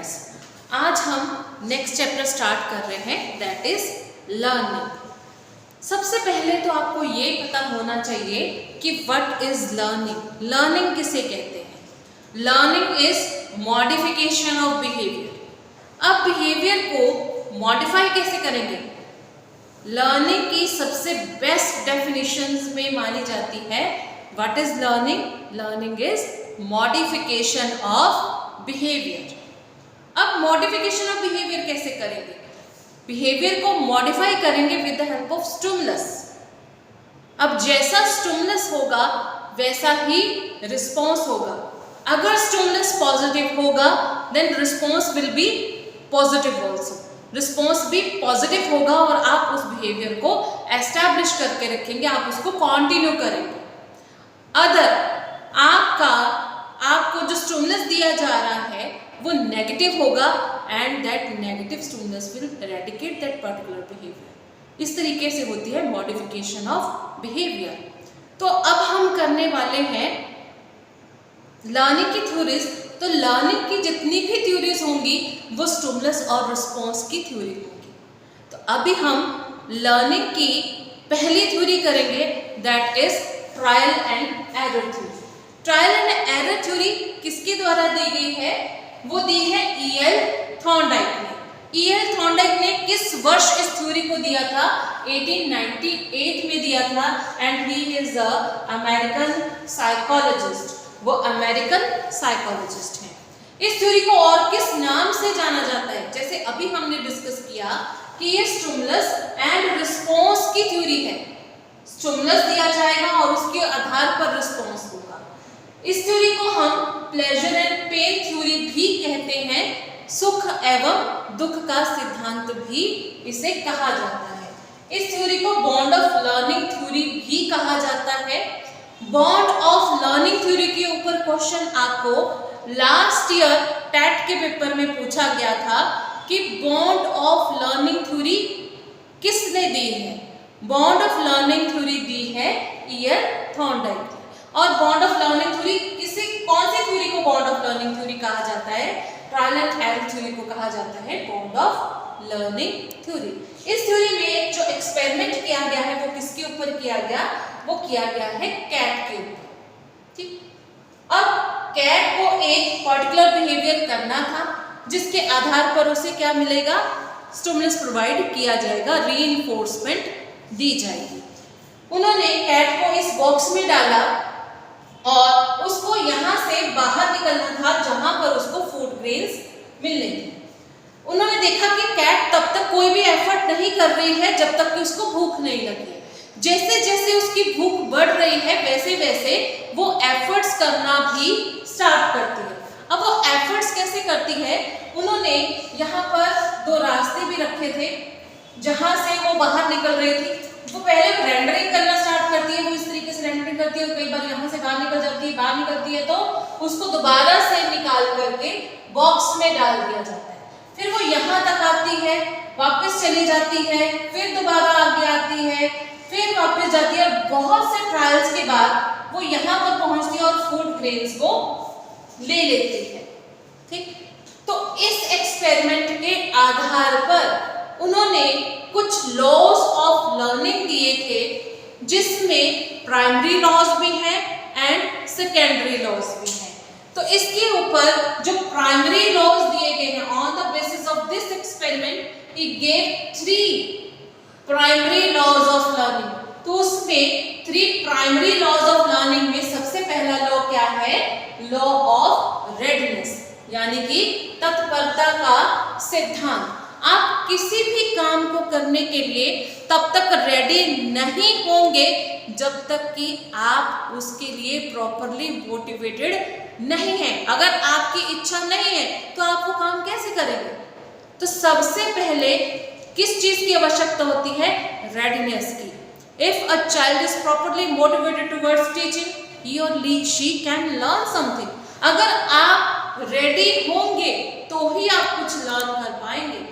Friends, आज हम next chapter start कर रहे हैं, दैट इज लर्निंग। सबसे पहले तो आपको ये पता होना चाहिए कि व्हाट इज लर्निंग। लर्निंग किसे कहते हैं? Learning is modification of behaviour. अब बिहेवियर को मॉडिफाई कैसे करेंगे? लर्निंग की सबसे बेस्ट डेफिनेशंस में मानी जाती है what is learning? Learning is modification of behaviour. अब मॉडिफिकेशन ऑफ बिहेवियर कैसे करेंगे? बिहेवियर को मॉडिफाई करेंगे with the help of stimulus. अब जैसा स्टिमुलस होगा वैसा ही रिस्पॉन्स होगा। अगर स्टिमुलस पॉजिटिव होगा then response will be positive also. Response भी पॉजिटिव होगा और आप उस बिहेवियर को एस्टैब्लिश करके रखेंगे, आप उसको कंटिन्यू करेंगे। अदर आपको जो स्टिमुलस दिया जा रहा है वो नेगेटिव होगा and that negative stimulus will eradicate that particular behaviour. इस तरीके से होती है मॉडिफिकेशन ऑफ बिहेवियर। तो अब हम करने वाले हैं लर्निंग की थ्योरीज। तो लर्निंग की जितनी भी थ्योरीज होंगी वो स्टिमुलस और रिस्पॉन्स की थ्योरी होंगी। तो अभी हम लर्निंग की पहली थ्योरी करेंगे, that is trial and error theory. Trial and error theory किसके द्वारा दी गई है? वो दी है E.L. थॉर्नडाइक ने। E.L. थॉर्नडाइक ने किस वर्ष इस थ्योरी को दिया था? 1898 में दिया था and he is a American psychologist. वो अमेरिकन साइकोलॉजिस्ट हैं। इस थ्योरी को और किस नाम से जाना जाता है? जैसे अभी हमने डिस्कस किया कि ये स्टिमुलस एंड रिस्पॉन्स की थ्योरी है। स्टिमुलस दिया जाएगा और उसके आधार पर रिस्पॉन्स होगा। इस थ्योरी को हम प्लेजर एंड पेन थ्योरी भी कहते हैं। सुख एवं दुख का सिद्धांत भी इसे कहा जाता है। इस थ्योरी को बॉन्ड ऑफ लर्निंग थ्योरी भी कहा जाता है। बॉन्ड ऑफ लर्निंग थ्योरी के ऊपर क्वेश्चन आपको लास्ट ईयर टेट के पेपर में पूछा गया था कि बॉन्ड ऑफ लर्निंग थ्योरी किसने दी है? बॉन्ड ऑफ लर्निंग थ्योरी दी है E.L. थॉर्नडाइक। और बॉन्ड ऑफ लर्निंग थ्योरी कौन सी थ्योरी को बॉन्ड ऑफ लर्निंग थ्योरी कहा जाता है? ट्रायल एंड एरर थ्योरी को कहा जाता है बॉन्ड ऑफ लर्निंग थ्योरी। इस थ्योरी में जो एक्सपेरिमेंट किया गया है वो किसके ऊपर किया गया? वो किया गया है कैट के ऊपर। ठीक, अब कैट को एक पर्टिकुलर बिहेवियर करना था जिसके आधार पर उसे क्या मिलेगा? स्टिमुलस प्रोवाइड किया जाएगा, रीइंफोर्समेंट दी जाएगी। उन्होंने कैट को इस बॉक्स में डाला और उसको यहाँ से बाहर निकलना था जहां पर उसको फूड ग्रेन्स मिलने थे। उन्होंने देखा कि कैट तब तक कोई भी एफर्ट नहीं कर रही है जब तक कि उसको भूख नहीं लगी है। जैसे जैसे उसकी भूख बढ़ रही है वैसे वैसे वो एफर्ट्स करना भी स्टार्ट करती है। अब वो एफर्ट्स कैसे करती है? उन्होंने यहाँ पर दो रास्ते भी रखे थे जहां से वो बाहर निकल रही थी। वो पहले रेंडरिंग करना स्टार्ट करती है, वो इस तरीके से रेंडरिंग करती है, कई बार यहाँ से बाहर निकल जाती है, बाहर निकलती है तो उसको दोबारा से निकाल करके बॉक्स में डाल दिया जाता है। फिर वो यहाँ तक आती है, वापस चली जाती है, फिर दोबारा आगे आती है, फिर वापस जाती है। बहुत से ट्रायल्स के बाद वो यहाँ पर पहुँचती है और फूड ग्रेन्स को ले लेती है। ठीक, तो इस एक्सपेरिमेंट के आधार पर उन्होंने कुछ लॉज ऑफ लर्निंग दिए थे जिसमें प्राइमरी लॉज भी हैं एंड सेकेंडरी लॉज भी हैं। तो इसके ऊपर जो प्राइमरी लॉज दिए गए हैं, on the basis of this experiment he gave 3 primary laws of learning. तो उसमें 3 प्राइमरी लॉज ऑफ लर्निंग में सबसे पहला लॉ क्या है? लॉ ऑफ रेडीनेस, यानी कि तत्परता का सिद्धांत। आप किसी भी काम को करने के लिए तब तक रेडी नहीं होंगे जब तक कि आप उसके लिए प्रॉपरली मोटिवेटेड नहीं हैं। अगर आपकी इच्छा नहीं है तो आप वो काम कैसे करेंगे? तो सबसे पहले किस चीज की आवश्यकता होती है? रेडीनेस की। If a child is properly motivated towards teaching, he or she can learn something। अगर आप रेडी होंगे तो ही आप कुछ लर्न कर पाएंगे।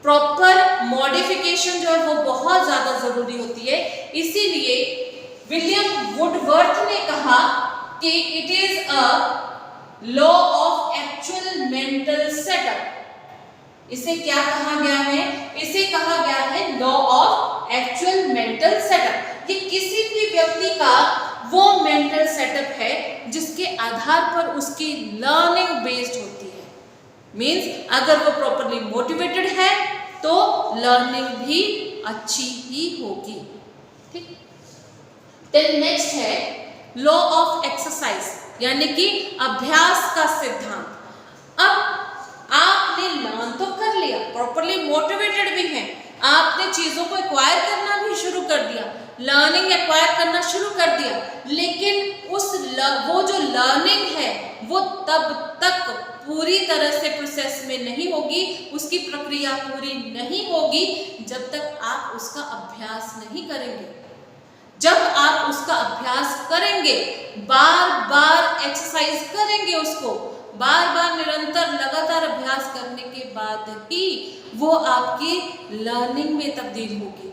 प्रॉपर मॉडिफिकेशन जो है वो बहुत ज्यादा जरूरी होती है। इसीलिए विलियम वुडवर्थ ने कहा कि it is a law of actual mental setup. इसे क्या कहा गया है? इसे कहा गया है law of actual mental setup. ये किसी भी व्यक्ति का वो मेंटल सेटअप है जिसके आधार पर उसकी लर्निंग बेस्ड होती है। मीन्स अगर वो प्रॉपरली मोटिवेटेड है तो लर्निंग भी अच्छी ही होगी। ठीक। देन नेक्स्ट है लॉ ऑफ एक्सरसाइज, यानी कि अभ्यास का सिद्धांत। अब आपने लर्न तो कर लिया, प्रॉपरली मोटिवेटेड भी हैं, आपने चीजों को एक्वायर करना भी शुरू कर दिया, लर्निंग एक्वायर करना शुरू कर दिया, लेकिन वो जो लर्निंग है वो तब तक पूरी तरह से प्रोसेस में नहीं होगी, उसकी प्रक्रिया पूरी नहीं होगी जब तक आप उसका अभ्यास नहीं करेंगे। जब आप उसका अभ्यास करेंगे, बार बार एक्सरसाइज करेंगे, उसको बार बार निरंतर लगातार अभ्यास करने के बाद ही वो आपकी लर्निंग में तब्दील होगी।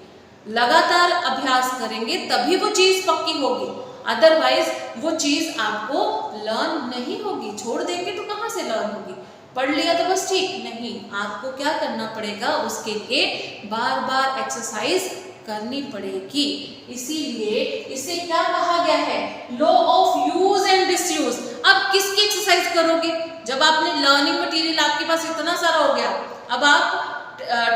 लगातार अभ्यास करेंगे तभी वो चीज पक्की होगी, अदरवाइज वो चीज आपको लर्न नहीं होगी। छोड़ देंगे तो कहाँ से लर्न होगी? पढ़ लिया तो बस ठीक नहीं, आपको क्या करना पड़ेगा? उसके लिए बार बार एक्सरसाइज करनी पड़ेगी। इसीलिए इसे क्या कहा गया है? Law of use and disuse. अब किसकी एक्सरसाइज करोगे? जब आपने लर्निंग मटेरियल आपके पास इतना सारा हो गया, अब आप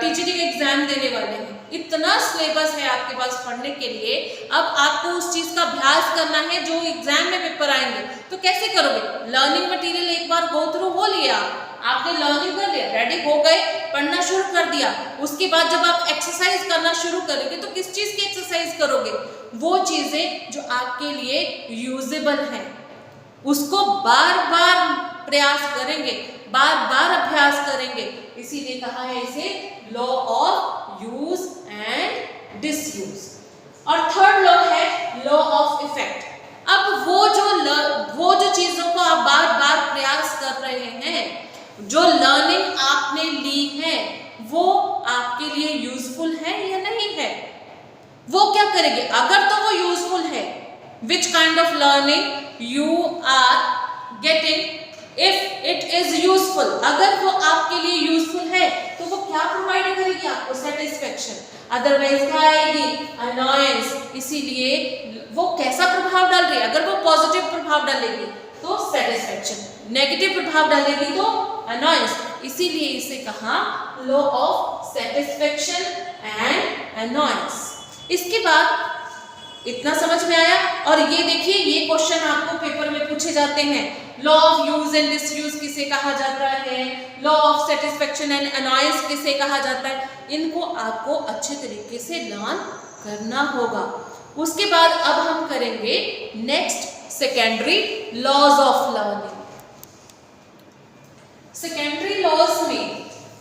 टीचिंग के एग्जाम देने वाले हैं, इतना सिलेबस है आपके पास पढ़ने के लिए, अब आपको उस चीज का अभ्यास करना है जो एग्जाम में पेपर आएंगे, तो कैसे करोगे? लर्निंग मटेरियल एक बार गो थ्रू हो लिया, आपने लर्निंग कर लिया, रेडी हो गए, पढ़ना शुरू कर दिया, उसके बाद जब आप एक्सरसाइज करना शुरू करोगे तो किस चीज की एक्सरसाइज करोगे? वो चीजें जो आपके लिए यूजेबल हैं, उसको बार बार प्रयास करेंगे, बार बार अभ्यास करेंगे। इसीलिए कहा है इसे law of use and disuse. और थर्ड लॉ है लॉ ऑफ इफेक्ट। अब वो जो चीजों को आप बार बार प्रयास कर रहे हैं, जो लर्निंग आपने ली है, वो आपके लिए यूजफुल है या नहीं है? वो क्या करेंगे? अगर तो वो यूजफुल है, which kind of learning you are getting, if it is useful, अगर वो आपके लिए यूजफुल है तो वो क्या प्रोवाइड करेगी आपको? सेटिस्फेक्शन। अदरवाइज क्या आएगी? अनॉयंस। इसीलिए वो कैसा प्रभाव डाल रही है? अगर वो पॉजिटिव प्रभाव डालेगी तो सेटिस्फेक्शन, नेगेटिव प्रभाव डालेगी तो अनॉयंस। इसीलिए इसे कहा law of satisfaction and annoyance. इसके बाद इतना समझ में आया? और ये देखिए, ये क्वेश्चन आपको पेपर में पूछे जाते हैं। Law of use and disuse किसे कहा जाता है? Law of satisfaction and annoyance किसे कहा जाता है? इनको आपको अच्छे तरीके से लर्न करना होगा। उसके बाद अब हम करेंगे next secondary laws of learning. Secondary laws में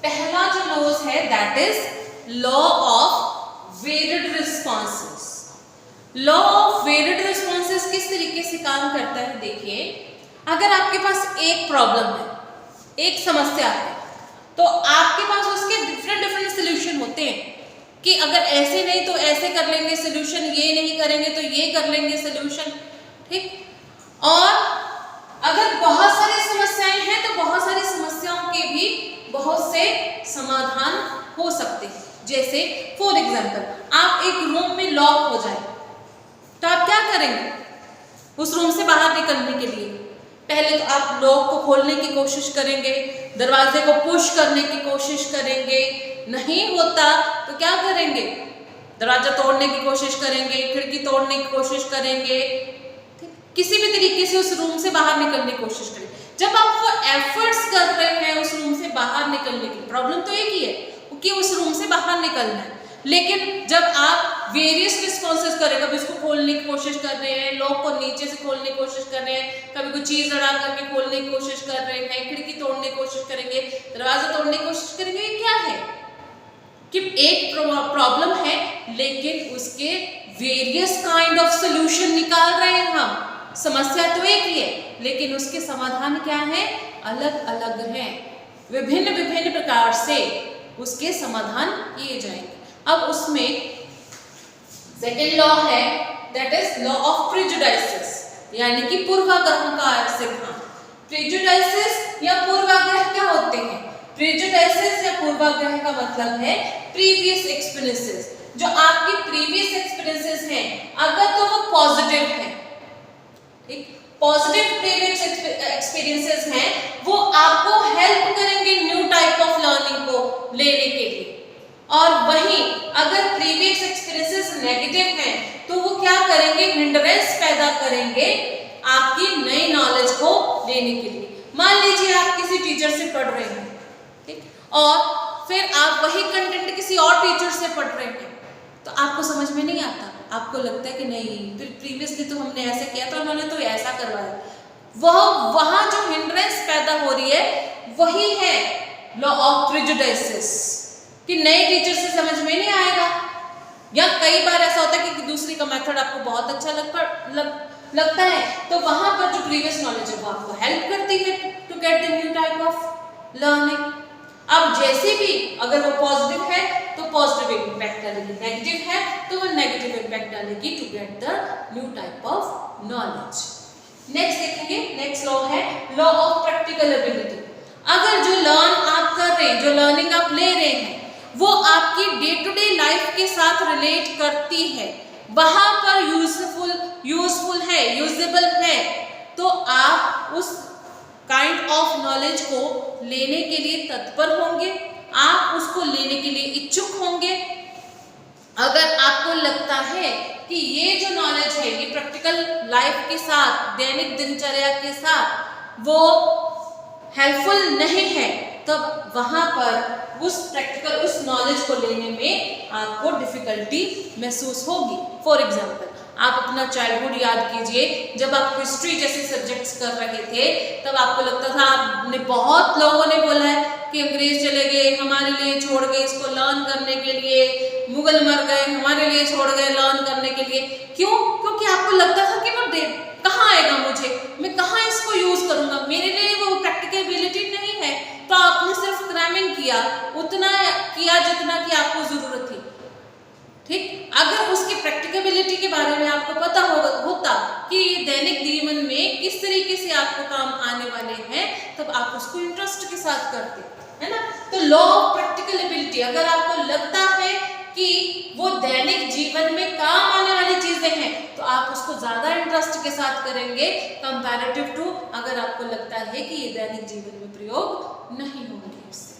पहला जो लॉज है that is law of varied responses. Law of varied responses किस तरीके से काम करता है? देखिए, अगर आपके पास एक प्रॉब्लम है, एक समस्या है, तो आपके पास उसके डिफरेंट सोल्यूशन होते हैं कि अगर ऐसे नहीं तो ऐसे कर लेंगे सोल्यूशन, ये नहीं करेंगे तो ये कर लेंगे सोल्यूशन। ठीक। और अगर बहुत सारी समस्याएं हैं तो बहुत सारी समस्याओं के भी बहुत से समाधान हो सकते हैं। जैसे फॉर एग्जाम्पल, आप एक रूम में लॉक हो जाए तो आप क्या करेंगे? उस रूम से बाहर निकलने के लिए पहले तो आप लॉक को खोलने की कोशिश करेंगे, दरवाजे को पुश करने की कोशिश करेंगे, नहीं होता तो क्या करेंगे? दरवाजा तोड़ने की कोशिश करेंगे, खिड़की तोड़ने की कोशिश करेंगे, किसी भी तरीके से उस रूम से बाहर निकलने की कोशिश करेंगे। जब आप वो एफर्ट्स कर रहे हैं उस रूम से बाहर निकलने की, प्रॉब्लम तो एक ही है कि उस रूम से बाहर निकलना है, लेकिन जब आप वेरियस रिस्पॉन्सेस कर रहे हैं, कभी इसको खोलने की कोशिश कर रहे हैं, लॉक को नीचे से खोलने की कोशिश कर रहे हैं, कभी कोई चीज अड़ा करके खोलने की कोशिश कर रहे हैं, खिड़की तोड़ने की कोशिश करेंगे, दरवाजा तोड़ने की कोशिश करेंगे, ये क्या है कि एक प्रॉब्लम है लेकिन उसके वेरियस काइंड ऑफ सोल्यूशन निकाल रहे हैं हम। समस्या तो एक ही है लेकिन उसके समाधान क्या है? अलग अलग हैं, विभिन्न विभिन्न प्रकार से उसके समाधान किए जाएंगे। अब उसमें सेकेंड लॉ है that is law of prejudices, यानी कि पूर्वाग्रह का सिद्धांत। प्रेजुडिसेस या पूर्वाग्रह क्या होते हैं? प्रेजुडिसेस या पूर्वाग्रह का मतलब है प्रीवियस एक्सपीरियंसेस। जो आपकी प्रीवियस एक्सपीरियंसेस हैं, अगर तो वो पॉजिटिव है, ठीक, पॉजिटिव प्रीवियस एक्सपीरियंसेस हैं, वो आपको हेल्प करेंगे न्यू टाइप ऑफ लर्निंग को लेने के लिए। और वहीं अगर प्रीवियस एक्सपीरियंसेस नेगेटिव हैं, तो वो क्या करेंगे? हिंड्रेंस पैदा करेंगे आपकी नई नॉलेज को लेने के लिए। मान लीजिए आप किसी टीचर से पढ़ रहे हैं, ठीक, और फिर आप वही कंटेंट किसी और टीचर से पढ़ रहे हैं, तो आपको समझ में नहीं आता, आपको लगता है कि नहीं, प्रीवियसली तो हमने ऐसे किया था, उन्होंने तो ऐसा करवाया। वहां जो हिंड्रेंस पैदा हो रही है वही है लॉ ऑफ प्रेजुडिसेस, कि नए टीचर से समझ में नहीं आएगा। या कई बार ऐसा होता है कि दूसरी का मेथड आपको बहुत अच्छा लगता है, तो वहां पर जो प्रीवियस नॉलेज है वो आपको हेल्प करती है to get the new type of learning. अब जैसे भी अगर वो पॉजिटिव है तो पॉजिटिव इम्पैक्ट डालेगी, नेगेटिव है तो वो नेगेटिव इम्पैक्ट डालेगी to get the new type of knowledge. Next देखेंगे, नेक्स्ट लॉ है लॉ ऑफ प्रैक्टिकल एबिलिटी। अगर जो लर्न आप कर रहे हैं, जो लर्निंग आप ले रहे हैं, वो आपकी डे टू डे लाइफ के साथ रिलेट करती है, वहां पर यूजफुल है, यूजेबल है, तो आप उस काइंड ऑफ नॉलेज को लेने के लिए तत्पर होंगे, आप उसको लेने के लिए इच्छुक होंगे। अगर आपको लगता है कि ये जो नॉलेज है ये प्रैक्टिकल लाइफ के साथ, दैनिक दिनचर्या के साथ वो हेल्पफुल नहीं है, तब वहां पर उस नॉलेज को लेने में आपको डिफिकल्टी महसूस होगी। फॉर एग्जाम्पल, आप अपना चाइल्डहुड याद कीजिए, जब आप हिस्ट्री जैसे सब्जेक्ट्स कर रहे थे, तब आपको लगता था, आपने बहुत लोगों ने बोला है कि अंग्रेज चले गए हमारे लिए, छोड़ गए इसको लर्न करने के लिए, मुगल मर गए हमारे लिए, छोड़ गए लर्न करने के लिए। क्यों? क्योंकि आपको लगता था कि वो कहाँ आएगा, मैं कहाँ इसको यूज करूंगा, मेरे लिए वो प्रैक्टिकबिलिटी नहीं है। तो आपने सिर्फ क्रैमिंग किया, उतना किया जितना कि आपको जरूरत थी, ठीक। अगर उसकी प्रैक्टिकबिलिटी के बारे में आपको पता होता कि दैनिक जीवन में किस तरीके से आपको काम आने वाले हैं, तब आप उसको इंटरेस्ट के साथ करते, है ना। तो लॉ ऑफ प्रैक्टिकबिलिटी, अगर आपको लगता है कि वो दैनिक जीवन में काम आने वाली चीजें हैं, तो आप उसको ज्यादा इंटरेस्ट के साथ करेंगे कंपैरेटिव टू अगर आपको लगता है कि ये दैनिक जीवन में प्रयोग नहीं होंगे उससे।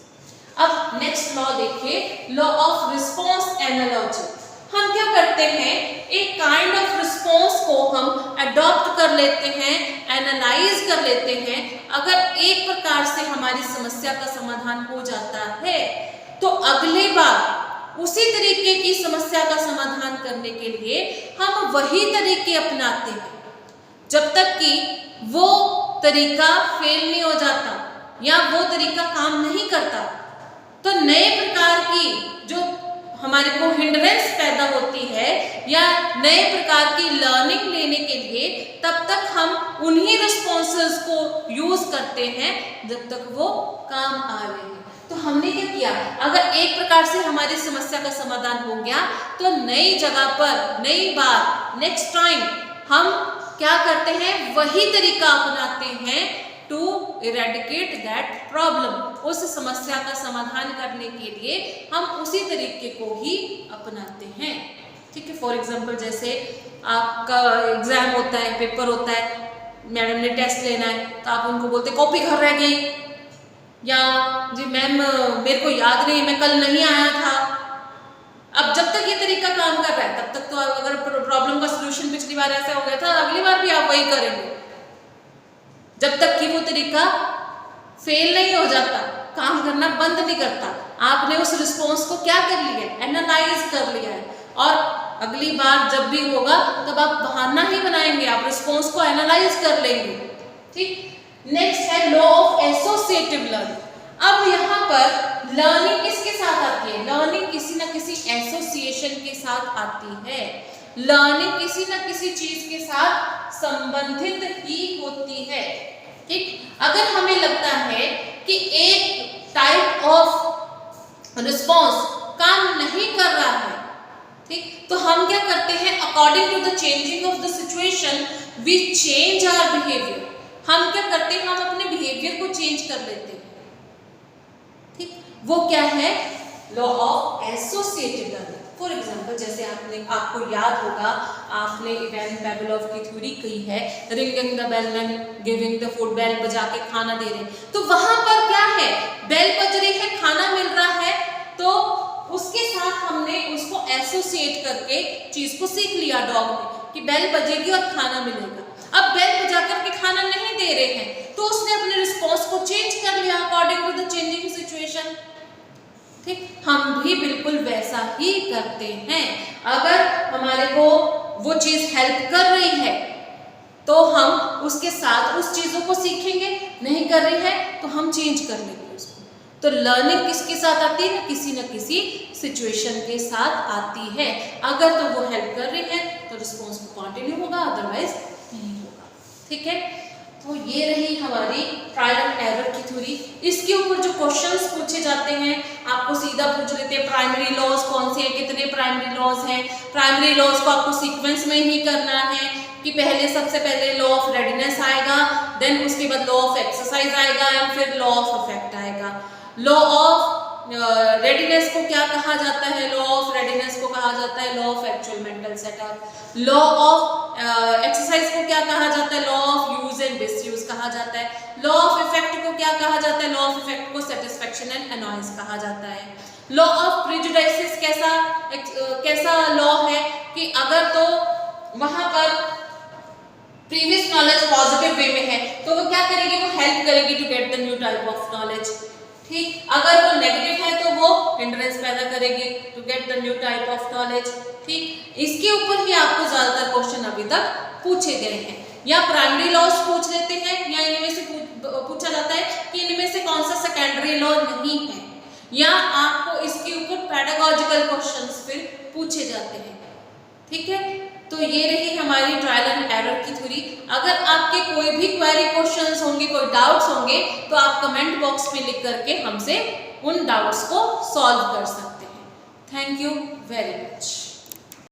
अब नेक्स्ट लॉ देखिए, लॉ ऑफ रिस्पॉन्स एनालॉजी। हम क्या करते हैं, एक काइंड ऑफ रिस्पॉन्स को हम अडॉप्ट कर लेते हैं, एनालाइज कर लेते हैं। अगर एक प्रकार से हमारी समस्या का समाधान हो जाता है, तो अगली बार उसी तरीके की समस्या का समाधान करने के लिए हम वही तरीके अपनाते हैं, जब तक कि वो तरीका फेल नहीं हो जाता या वो तरीका काम नहीं करता। तो नए प्रकार की जो हमारे को हिंड्रेंस पैदा होती है या नए प्रकार की लर्निंग लेने के लिए, तब तक हम उन्हीं रिस्पॉन्सेस को यूज करते हैं जब तक वो काम आ रहे हैं। तो हमने क्या किया, अगर एक प्रकार से हमारी समस्या का समाधान हो गया, तो नई जगह पर, नई बार, नेक्स्ट टाइम हम क्या करते हैं, वही तरीका अपनाते हैं टू इरेडिकेट दैट प्रॉब्लम। उस समस्या का समाधान करने के लिए हम उसी तरीके को ही अपनाते हैं, ठीक है। फॉर एग्जाम्पल, जैसे आपका एग्जाम होता है, पेपर होता है, मैडम ने टेस्ट लेना है, तो आप उनको बोलते कॉपी घर रह गई, या जी मैम मेरे को याद नहीं, मैं कल नहीं आया था। अब जब तक ये तरीका काम कर रहा है, तब तक तो अगर प्रॉब्लम का सलूशन पिछली बार ऐसा हो गया था, अगली बार भी आप वही करेंगे, जब तक कि वो तरीका फेल नहीं हो जाता, काम करना बंद नहीं करता। आपने उस रिस्पॉन्स को क्या कर लिया है, एनालाइज कर लिया है, और अगली बार जब भी होगा तब आप बहाना ही बनाएंगे, आप रिस्पॉन्स को एनालाइज कर लेंगे, ठीक। नेक्स्ट है लॉ ऑफ एसोसिएटिव लर्निंग। अब यहाँ पर लर्निंग किसके साथ आती है, लर्निंग किसी न किसी एसोसिएशन के साथ आती है, लर्निंग किसी न किसी चीज के साथ संबंधित ही होती है, ठीक। अगर हमें लगता है कि एक टाइप ऑफ रिस्पॉन्स काम नहीं कर रहा है, ठीक, तो हम क्या करते हैं, according to the changing of the situation we change our behaviour. हम क्या करते हैं, हम अपने बिहेवियर को चेंज कर लेते हैं। ठीक, वो क्या है, law of associative learning. For example, जैसे आपको याद होगा, आपने इवान पावलोव की थ्योरी कही है, ringing the bell and giving the food, bell बजा के खाना दे रहे, तो वहां पर क्या है, बेल बज रही है, खाना मिल रहा है, तो उसके साथ हमने उसको एसोसिएट करके चीज को सीख लिया डॉग ने कि बेल बजेगी और खाना मिलेगा। अब बेल बजा करके खाना नहीं दे रहे हैं, तो उसने अपने रिस्पॉन्स को चेंज कर लिया according to the changing situation. ठीक, हम भी बिल्कुल वैसा ही करते हैं। अगर हमारे को वो चीज हेल्प कर रही है तो हम उसके साथ उस चीजों को सीखेंगे, नहीं कर रही है तो हम चेंज कर लेंगे उसको। तो लर्निंग किसके साथ आती है, न किसी सिचुएशन के साथ आती है। अगर तो वो हेल्प कर रही है तो रिस्पॉन्स कंटिन्यू होगा, अदरवाइज नहीं होगा। ठीक है, तो ये रही हमारी ट्रायल एंड एरर की थ्योरी। इसके ऊपर जो क्वेश्चंस पूछे जाते हैं, आपको सीधा पूछ लेते हैं प्राइमरी लॉज कौन से हैं, कितने प्राइमरी लॉज हैं। प्राइमरी लॉज को आपको सीक्वेंस में ही करना है कि पहले सबसे पहले लॉ ऑफ रेडीनेस आएगा, देन उसके बाद लॉ ऑफ एक्सरसाइज आएगा एंड फिर लॉ ऑफ इफेक्ट आएगा। लॉ ऑफ रेडीनेस को क्या कहा जाता है, लॉ ऑफ रेडीनेस को कहा जाता है law of actual mental setup. Law of exercise को क्या कहा जाता है, law of use and disuse कहा जाता है। लॉ ऑफ इफेक्ट को क्या कहा जाता है, लॉ ऑफ इफेक्ट को सेटिस्फेक्शन एंड अनॉयंस कहा जाता है। लॉ ऑफ प्रेजुडिस कैसा लॉ है कि अगर तो वहां पर प्रीवियस नॉलेज पॉजिटिव वे में है तो वो क्या करेगी, वो हेल्प करेगी to get the new type of knowledge. ठीक, अगर वो नेगेटिव है तो वो हिंड्रेंस पैदा करेगी to get the new type of knowledge. ठीक, इसके ऊपर ही आपको ज्यादातर क्वेश्चन अभी तक पूछे गए हैं। या प्राइमरी लॉज पूछ लेते हैं, या इनमें से पूछा जाता है कि इनमें से कौन सा सेकेंडरी लॉ नहीं है, या आपको इसके ऊपर पेडागोजिकल क्वेश्चंस फिर पूछे जाते हैं। ठीक है, तो ये रही हमारी ट्रायल एंड एरर की थ्योरी। अगर आपके कोई भी क्वेरी क्वेश्चंस होंगे, कोई डाउट्स होंगे, तो आप कमेंट बॉक्स में लिख करके हमसे उन डाउट्स को सॉल्व कर सकते हैं। Thank you very much.